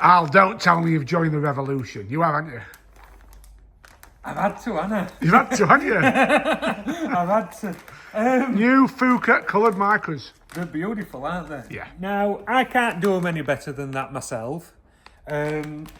Al, don't tell me you've joined the revolution. You have, haven't you? I've had to, haven't I? You've had to, haven't you? I've had to. New Fjuka coloured markers. They're beautiful, aren't they? Yeah. Now, I can't do them any better than that myself. And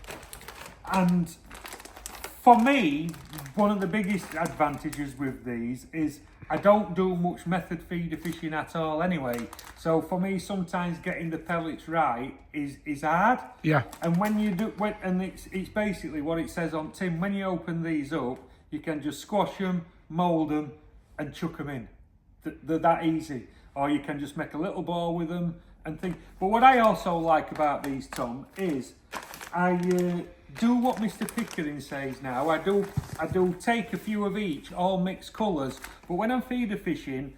for me, one of the biggest advantages with these is I don't do much method feeder fishing at all anyway. So for me, sometimes getting the pellets right is hard. Yeah. And when you do, and it's basically what it says on tin. When you open these up, you can just squash them, mould them, and chuck them in. They're that easy. Or you can just make a little ball with them and think. But what I also like about these, Tom, is I do what Mr. Pickering says now. I do take a few of each, all mixed colours. But when I'm feeder fishing,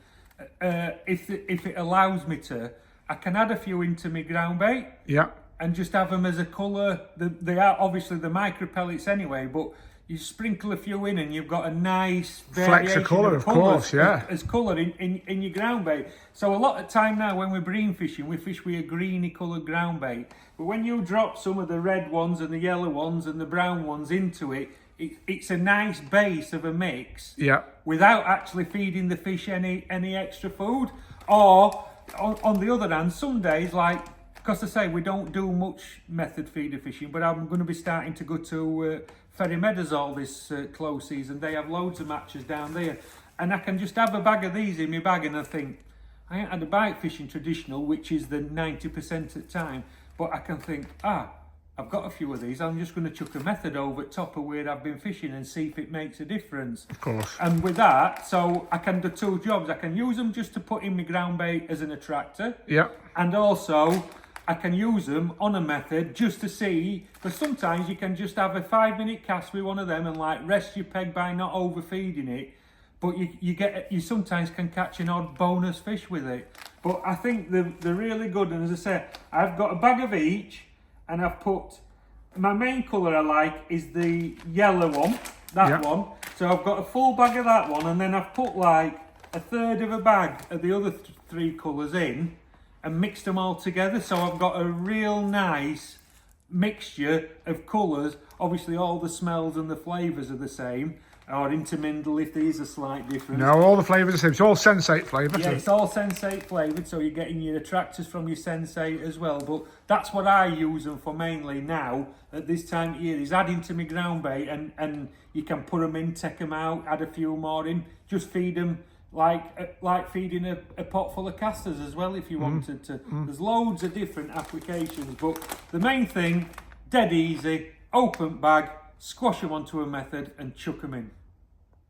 if it allows me to, I can add a few into my ground bait. Yeah. And just have them as a colour. They are obviously the micro pellets anyway, but you sprinkle a few in and you've got a nice flex of colour, of course, yeah. As colour in your ground bait. So a lot of time now when we're bream fishing, we fish with a greeny coloured ground bait. But when you drop some of the red ones and the yellow ones and the brown ones into it, it's a nice base of a mix. Yeah. Without actually feeding the fish any extra food. Or on the other hand, some days, like, because I say we don't do much method feeder fishing, but I'm going to be starting to go to Ferry Meadows all this close season. They have loads of matches down there, and I can just have a bag of these in my bag, and I think I ain't had a bite fishing traditional, which is the 90% of the time, but I can think, I've got a few of these. I'm just going to chuck a method over top of where I've been fishing and see if it makes a difference. Of course. And with that, so I can do two jobs. I can use them just to put in my ground bait as an attractor. Yeah. And also, I can use them on a method just to see, because sometimes you can just have a 5-minute cast with one of them and like rest your peg by not overfeeding it, but you sometimes can catch an odd bonus fish with it. But I think they're really good, and as I say, I've got a bag of each, and I've put, my main colour I like is the yellow one, that one. So I've got a full bag of that one, and then I've put like a third of a bag of the other three colours in, and mixed them all together, so I've got a real nice mixture of colours. Obviously all the smells and the flavours are the same, or intermingle if these are slight different. No, all the flavours are the same. It's all sensate flavour. Yeah, it's all sensate flavoured, so you're getting your attractors from your sensate as well. But that's what I use them for mainly now, at this time of year, is adding to my ground bait, and you can put them in, take them out, add a few more in, just feed them like feeding a pot full of casters as well if you wanted to. There's loads of different applications, but the main thing, dead easy, open bag, squash them onto a method and chuck them in.